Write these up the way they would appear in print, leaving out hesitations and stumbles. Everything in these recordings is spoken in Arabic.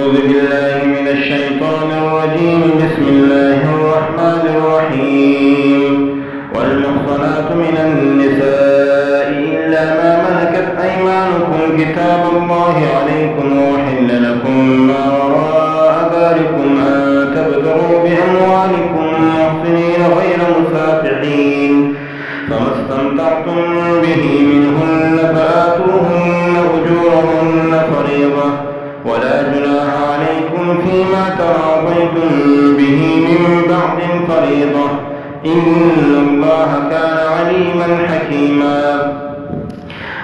أعوذ بالله من الشيطان الرجيم. بسم الله الرحمن الرحيم. والمحصنات من النساء إلا ما ملكت أيمانكم كتاب الله عليكم وحل لكم ما وراء ذلكم أن تبتغوا بأموالكم محصنين غير مسافحين، فما استمتعتم به منهن فآتوهن أجورهن فريضة، ولا جناح عليكم فيما تراضيتم به من بعد الفريضة، إن الله كان عليما حكيما.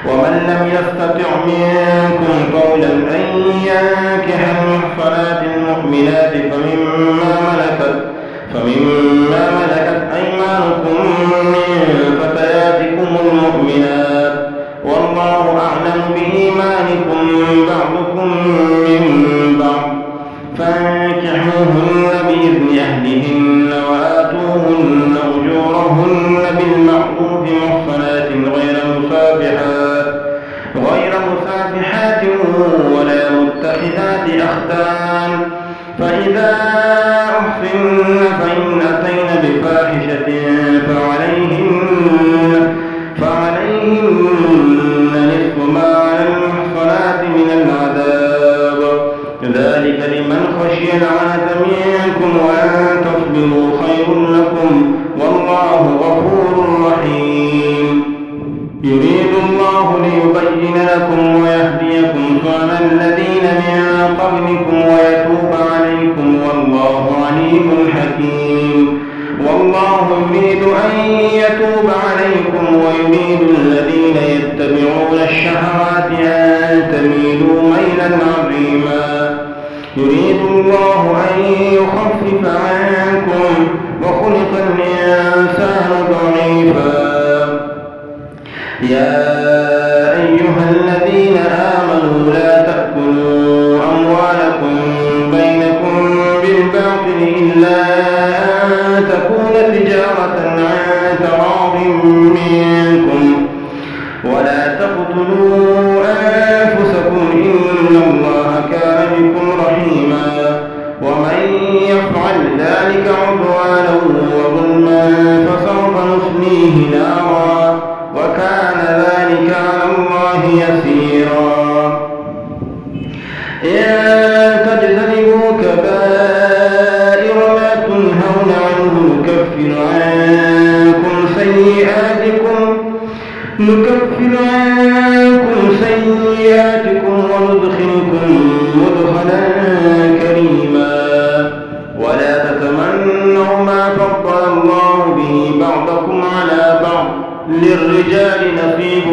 ومن لم يستطع منكم قولا أن ينكح المحصنات المؤمنات فمما ملكت أيمانكم من فتياتكم المؤمنات، والله أعلم بإيمانكم بعضكم من بعض، فانكحوهن بإذن أهلهن وآتوهن أجورهن بالمعروف محصنات غير مسافحات ولا متخذات أخدان، فإذا أحصن فإن أتين بفاحشة فعليهن نصف ما على المحصنات من العذاب، ذلك لمن خشي العنة منكم، وأن تصبروا خير لكم، والله غفور رحيم. يريد الله ليبين لكم ويهديكم سنن الذين من قبلكم ويتوب عليكم، والله عليم حكيم. والله يريد أن يتوب عليكم ويريد الذين يتبعون الشهوات أن تميلوا ميلا عظيما. يريد الله أن يخفف عنكم وخلق الإنسان ضعيفا. يا أيها الذين آمنوا لا تأكلوا أموالكم بينكم بالباطل إلا أن تكون تجارة عن تراض منكم، ولا تقتلوا أنفسكم إن الله كان بكم رحيما. ومن يفعل ذلك عدوانا وظلما فسوف نصليه نارا، وكان ذلك على الله يسيرا. إن تجتنبوا كبائر ما تنهون عنه نكفر عنكم سيئاتكم وندخلكم مدخلا كريما. ولا تتمنوا ما فضل الله به بعضكم على بعض، للرجال نصيب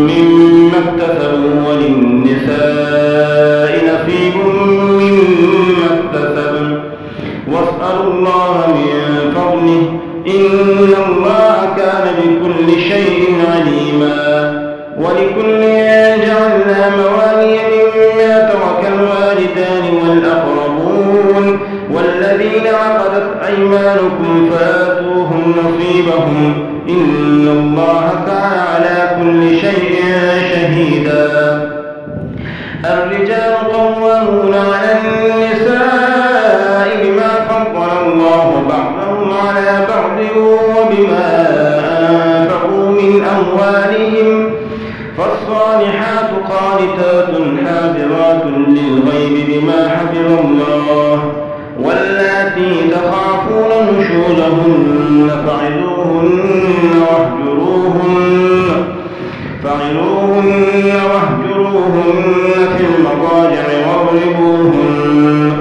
مما اكتسبوا وللنساء نصيب مما اكتسبن، واسألوا الله من فضله إن الله كان بكل شيء عليما. ولكل جعلنا موالي مما ترك الوالدان والأقربون والذين عقدت أيمانكم فآتوهم نصيبهم، إن الله كان على كل شيء شهيدا. الرجال قوامون على النساء بما فضل الله بعضهم على بعض وبما أنفقوا من أموالهم، فالصالحات قانتات حافظات للغيب بما حفظ الله، واللاتي تخافون نشوزهن فعظوهن واهجروهن في المضاجع واضربوهن،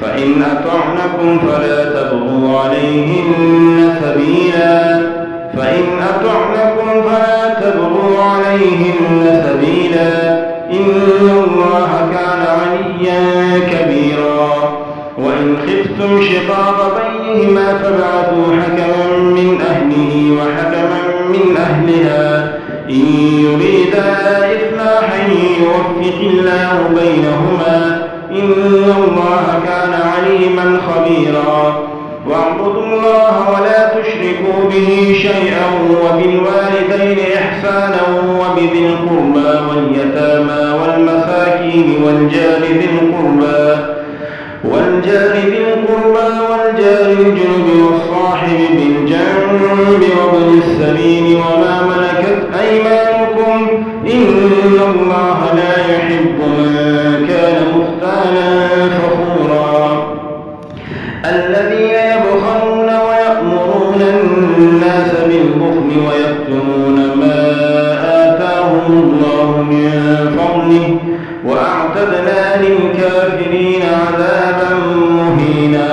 فإن أطعنكم فلا تبغوا عليهن سبيلا، إن الله كان عليا كبيرا. وإن خفتم شقاق بينهما فابعثوا حكما من أهله وحكما من أهلها، إن يريدا إصلاحا يوفق الله بينهما، إن الله كان عليما خبيرا. واعبدوا الله ولا تشركوا به شيئا، وبالوالدين إحسانا، وبذي القربى واليتامى والمساكين والجار ذي القربى بالجنب والصاحب بالجنب وابن السبيل وما ملكت أيمانكم إن الله لا يحب من كان مختالا فخورا الذين يبخلون ويأمرون الناس بالبخل ويكتمون ما آتاهم الله من فضله وأعتدنا للكافرين عذابا مهينا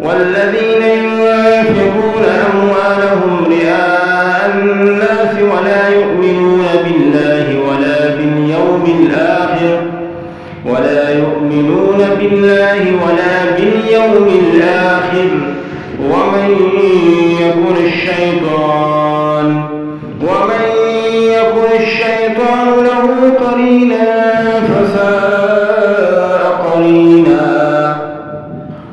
والذين ينفقون أموالهم رئاء الناس ولا يؤمنون بالله ولا باليوم الآخر ومن يكن الشيطان له قرينا فساء قرينا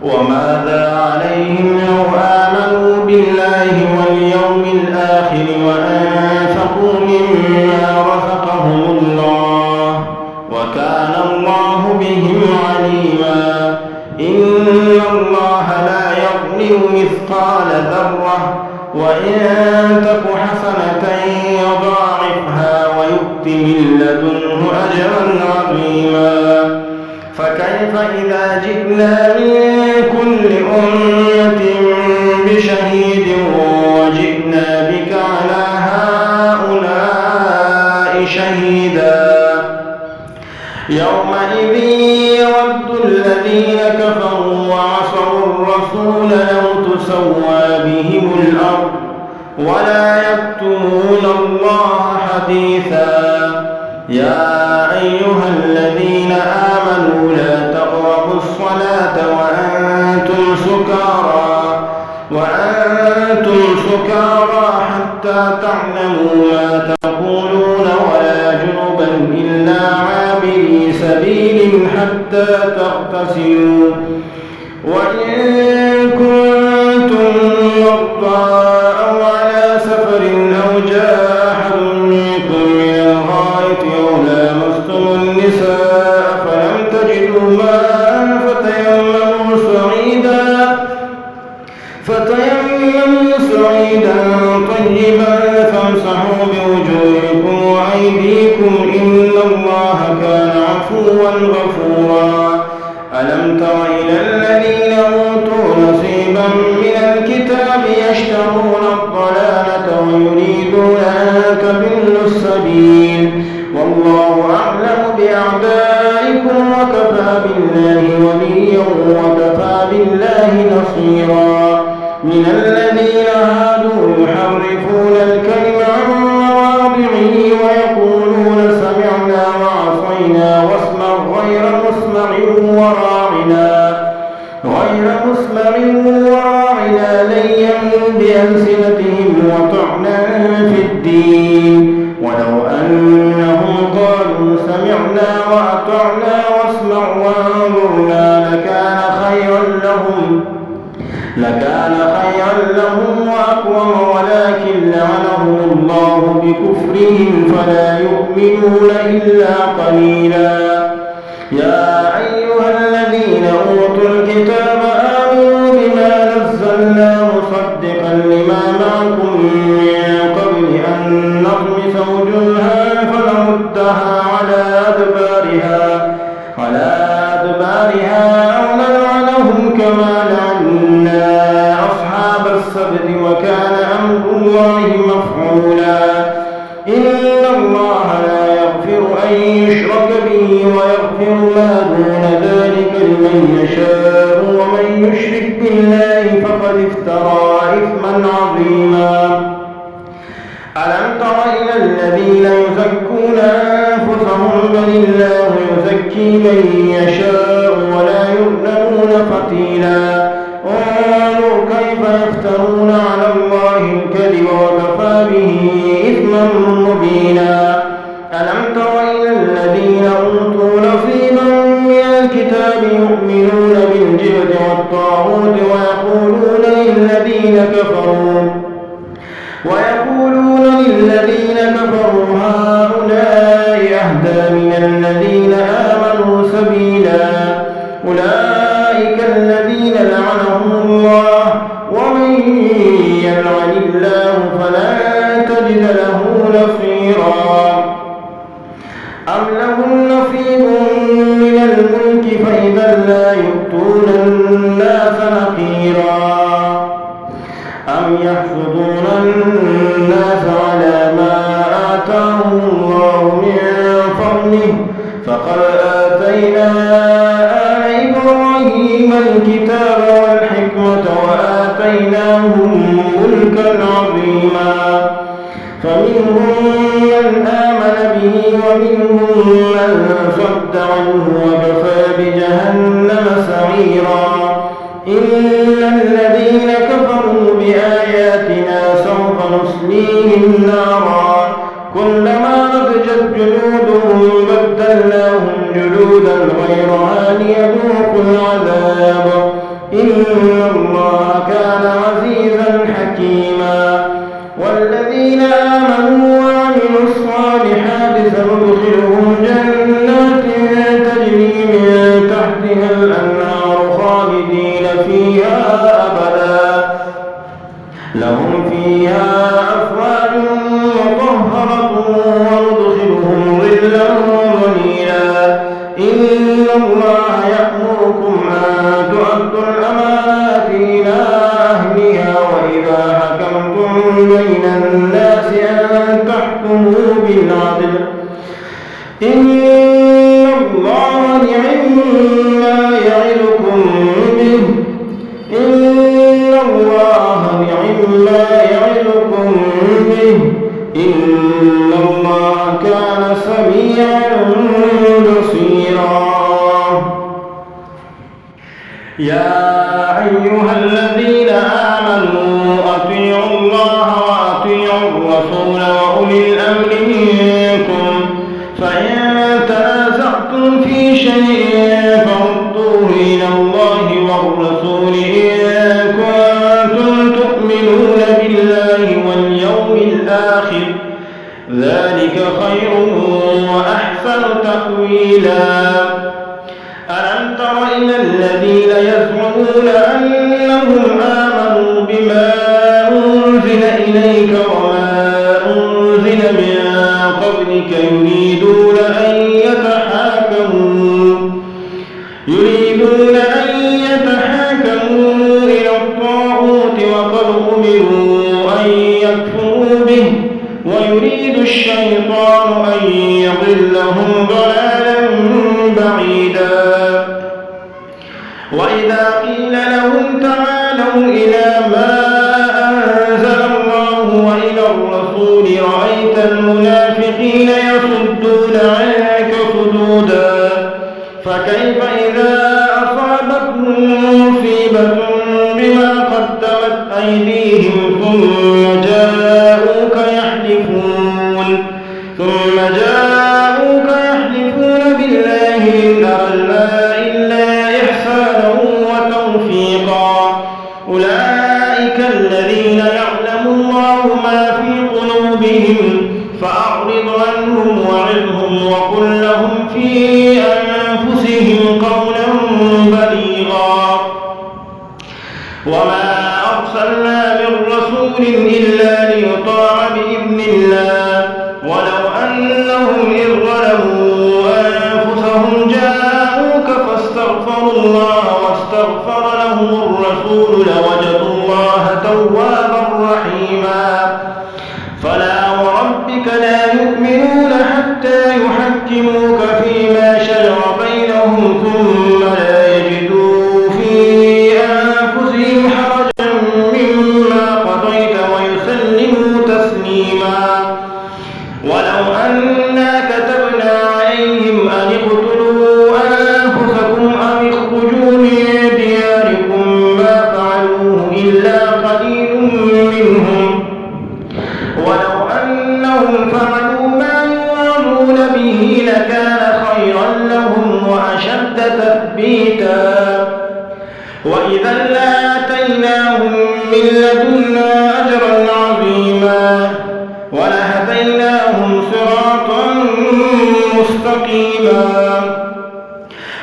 وماذا عليهم لو آمنوا بالله واليوم الآخر وأنفقوا مما رزقهم الله وكان الله بهم عليما إن الله لا يظلم مثقال ذرة وإن تك حسنة يضاعفها ويؤت من لدنه أجرا عظيما فكيف إذا جئنا من كل أمة بشهيد وجئنا بك على هؤلاء شهيدا يومئذ يود الذين كفروا وعصوا الرسول لو تسوى بهم الأرض ولا يكتمون الله حديثا يا أيها الذين آمنوا لا تقربوا الصلاة وأنتم سكارى حتى تعلموا ما تقولون ولا جنبا إلا عابري سبيل حتى تغتسلوا وإن كنتم مرضى أو على سفر أو جاء أحد منكم من الغائط أو لامستم النساء فلم تجدوا ماء فتيمموا صعيدا طيبا فامسحوا بوجوهكم وأيديكم إن الله كان عفوا غفورا ألم تر إلى الذين أوتوا نصيبا من الكتاب يشترون الضلالة ويريدون أن تضلوا السبيل والله أعلم بأعدائكم وكفى بالله وليا وكفى بالله نصيرا من الذين هادوا يحرفون الكلم عن مواضعه ويقولون سمعنا وعصينا واسمع غير مسمع وراعنا ليا بألسنتهم وطعنا في الدين ولو أنهم قالوا سمعنا وأطعنا واسمع وانظرنا لكان خيرا لهم وأقوم ولكن لعنهم الله بكفرهم فلا يؤمنون إلا قليلا يا أيها الذين أوتوا الكتاب آمنوا بما نزلنا مصدقا لما معكم من قبل أن نطمس وجوها فنردها على أدبارها أو نلعنهم كما لعنا أصحاب السبت وكان أمر الله مفعولا إن الله لا يغفر أن يشرك به ويغفر ما دون ذلك لمن يشاء ومن يشرك بالله فقد افترى إثما عظيما ألم تر إلى الذين يزكون أنفسهم بل الله يزكي من يشاء ولا يظلمون فتيلا انظر كيف يفترون على الله الكذب وكفى به إثما مبينا ألم تر إلى الذين أوتوا نصيبا من الكتاب يؤمنون بالجبت والطاغوت ويقولون للذين كفروا هؤلاء أهدى من الذين آمنوا سبيلا أولئك الذين لعنهم الله فإذا لا يؤتون الناس نقيرا أم يحسدون الناس على ما آتاهم الله من فضله فقد آتينا آل إبراهيم الكتاب والحكمة وآتيناهم ملكا عظيما فمنهم من آمن به ومنهم من صد عنه وكفى بجهنم سعيرا إن الذين كفروا بآياتنا سوف نصليهم نارا كلما نضجت جلودهم بدلناهم جلودا غيرها ليذوقوا العذاب إن الله كان عزيزا حكيما والذين آمنوا وعملوا الصالحات سندخلهم جنات تجري من تحتها الأنهار خالدين فيها أبدا لهم فيها أزواج مطهرة وندخلهم ظلا ظليلا إن الله يأمركم أن تؤدوا الأمانات إلى أهلها وإذا حكمتم بين الناس أن تحكموا بالعدل إن الله نعما يعظكم به إن الله نعما يعظكم به إن الله كان سميعا بصيرا يا أيها الذين آمنوا أطيعوا الله وأطيعوا الرسول وأولي الأمر منكم فإن تنازعتم في شيء فردوه إلى الله والرسول إن كنتم تؤمنون بالله واليوم الآخر ذلك خير وأحسن تأويلا ألم تر إلى الذين يزعمون أنهم آمنوا بما أنزل إليك وما أنزل من قبلك يريدون أن يتحاكموا إلى الطاغوت وقد أمروا أن يكفروا به ويريد الشيطان أن يضلهم ضلالا بعيدا وإذا قيل لهم تعالوا إلى ما أنزل الله وإلى الرسول رأيت المنافقين يصدون عنك صدودا فكيف إذا أصابتهم مصيبة بما قدمت أيديهم ثم جاءوك يحلفون بالله إن أردنا إلا إحسانا وتوفيقا أولئك الذين يعلم الله ما في قلوبهم فأعرض عنهم وعظهم وقل لهم في أنفسهم قولا بليغا وما أرسلنا من رسول إلا ليطاع بإذن الله ولو أنهم إذ ظلموا أنفسهم جاءوك فاستغفروا الله واستغفر لهم الرسول لوجدوا الله توابا رحيما فلا وربك لا يؤمنون حتى يحكموك فيما شجر بينهم ثم لا يجدوا في أنفسهم حرجا مما قضيت ويسلموا تسليما ولو أنا كتبنا عليهم أن اقتلوا أنفسكم أو اخرجوا من دياركم ما فعلوه إلا قليل منهم ولو أنهم فعلوا ما يوعظون به لكان خيرا لهم وأشد تثبيتا وإذا لآتيناهم من لدنا أجرا عظيما ولهديناهم صراطا مستقيما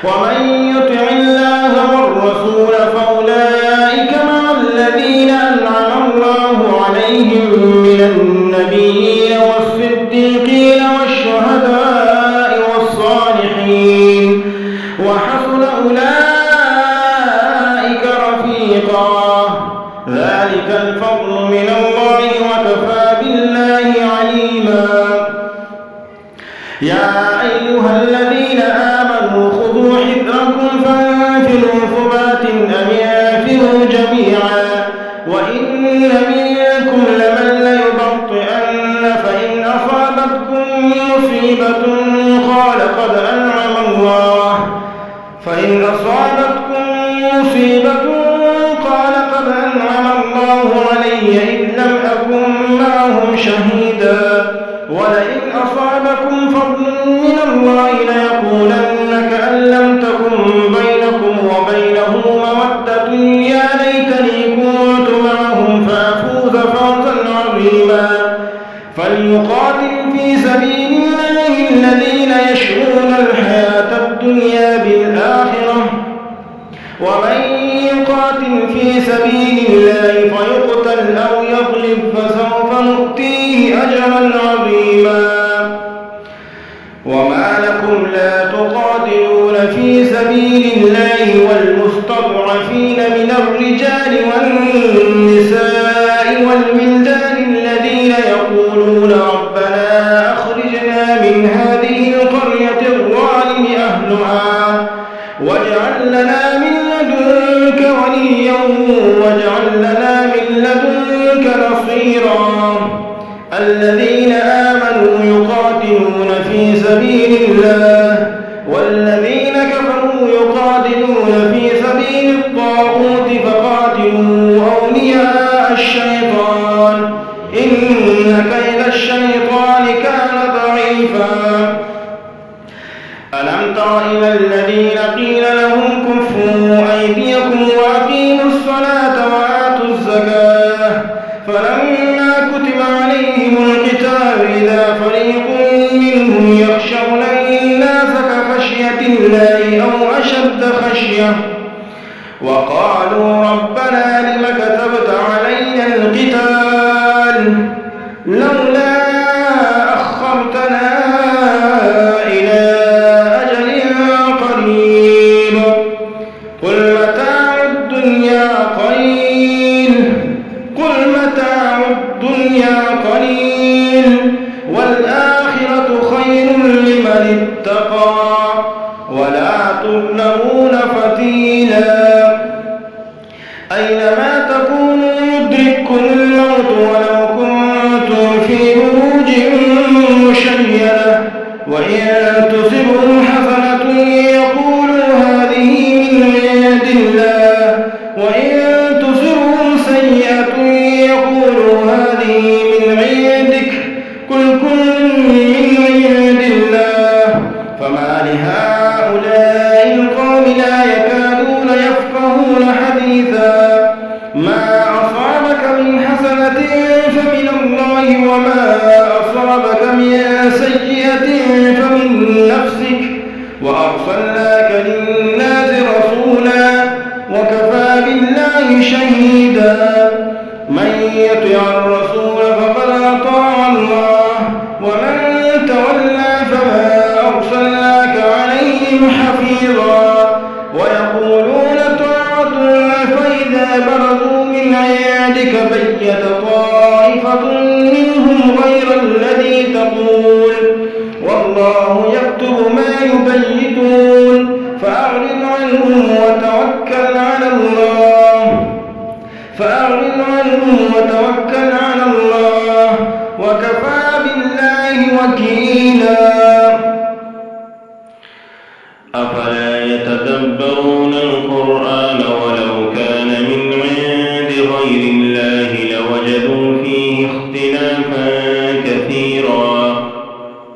ومن يطع الله والرسول فأولئك مع الذين أنعم الله عليهم من النبيين والصديقين والشهداء والصالحين وحسن أولئك رفيقا ذلك الفضل من الله وكفى بالله عليما يا أيها الذين آمنوا خذوا حذركم فانفروا ثبات أو انفروا جميعا وإن منكم لمن ليبطئن فإن أصابتكم مصيبة قال قد أنعم الله علي إذ لم أكن معهم شهيدا ولئن أصابكم فضل من الله ليقولن كأن لم تكن بينكم وبينه مودة يا ليتني كنت معهم فأفوز فوزا عظيما فليقاتل في سبيل الله الذين يشرون الحياة الدنيا بالآخرة ومن يقاتل في سبيل الله فيقتل أو يغلب فسوف نؤتيه أجرا عظيما وما لكم لا تقاتلون في سبيل الله والمستضعفين من الرجال والنساء والولدان الذين يقولون ربنا أخرجنا من هذه القرية الظالم أهلها واجعل لنا من لدنك وليا واجعل لنا من لدنك نصيرا الذين آمنوا يقاتلون في سبيل الله والذين كفروا يقاتلون في سبيل الطاغوت فقاتلوا أولياء الشيطان إن كيد الشيطان كان ضعيفا ألم تر إلى الذين قيل لهم كفوا أيديكم وأقيموا الصلاة وآتوا الزكاة فلما كتب عليهم القتال إذا فريق منهم يخشون الناس كخشية الله أو أشد خشية وقالوا ربنا لم كتبت علينا القتال لولا أخرتنا إلى أجل قريب قل متاع الدنيا قليل والآخرة خير لمن اتقى ولا تظلمون فتيلا أينما تكونوا يدرككم الموت ولو كنتم في بروج مشيدة وإن تصبهم حسنة يقولوا هذه من عند الله وإن تصبهم سيئة يقولوا هذه من عندك قل كل من عند الله فما لهؤلاء القوم لا يكادون يفقهون حديثا ما أصابك من حسنة فمن الله وما أصابك من سيئة فمن نفسك وأرسلناك للناس رسولا وكفى بالله شهيدا من يطع الرسول فقد أطاع الله ومن تولى فما أرسلناك عليهم حفيظا ويقولون طاعة فإذا برزوا من عندك بيت طائفة منهم غير الذي تقول والله يكتب ما يبيتون فأعرض عنهم وتوكل على الله وكفى بالله وكيلا أفلا يتدبرون القرآن ولو كان من عند غير الله لوجدوا فيه اختلافا كثيرا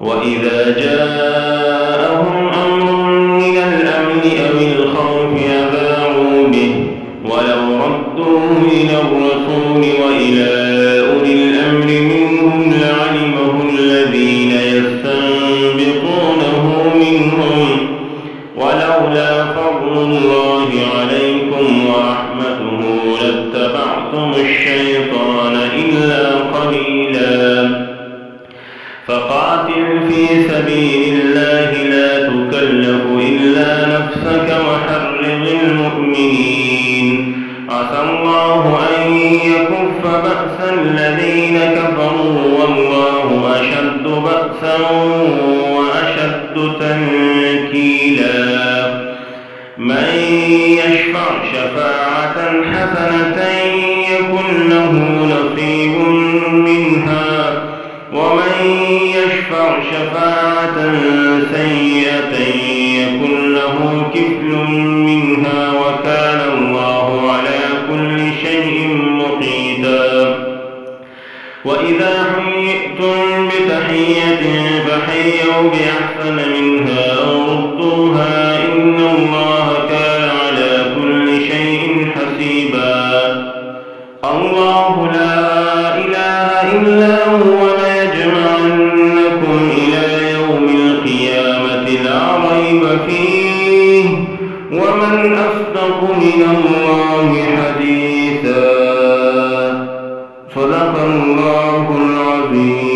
وإذا جاءهم أمر من الأمن أو الخوف أذاعوا به ولو ردوه إلى الرسول وإلى أولي الأمر منهم لعلمه الذين يستنبطونه منهم ولولا فضل الله عليكم ورحمته لاتبعتم الشيطان إلا قليلا فقاتل في سبيل الله لا تكلف إلا نفسك من يشفع شفاعة حسنة يكن له نصيب منها ومن يشفع شفاعة سيئة يكن له كفل منها وكان الله على كل شيء مقيتا. وإذا حييتم بتحية فحيوا بأحسن منها أو ردوها إن الله كان على كل شيء حسيبا. الله لا إله إلا هو ليجمعنكم إلى يوم القيامة لا ريب فيه ومن أصدق من الله حديثا. صدق الله العظيم.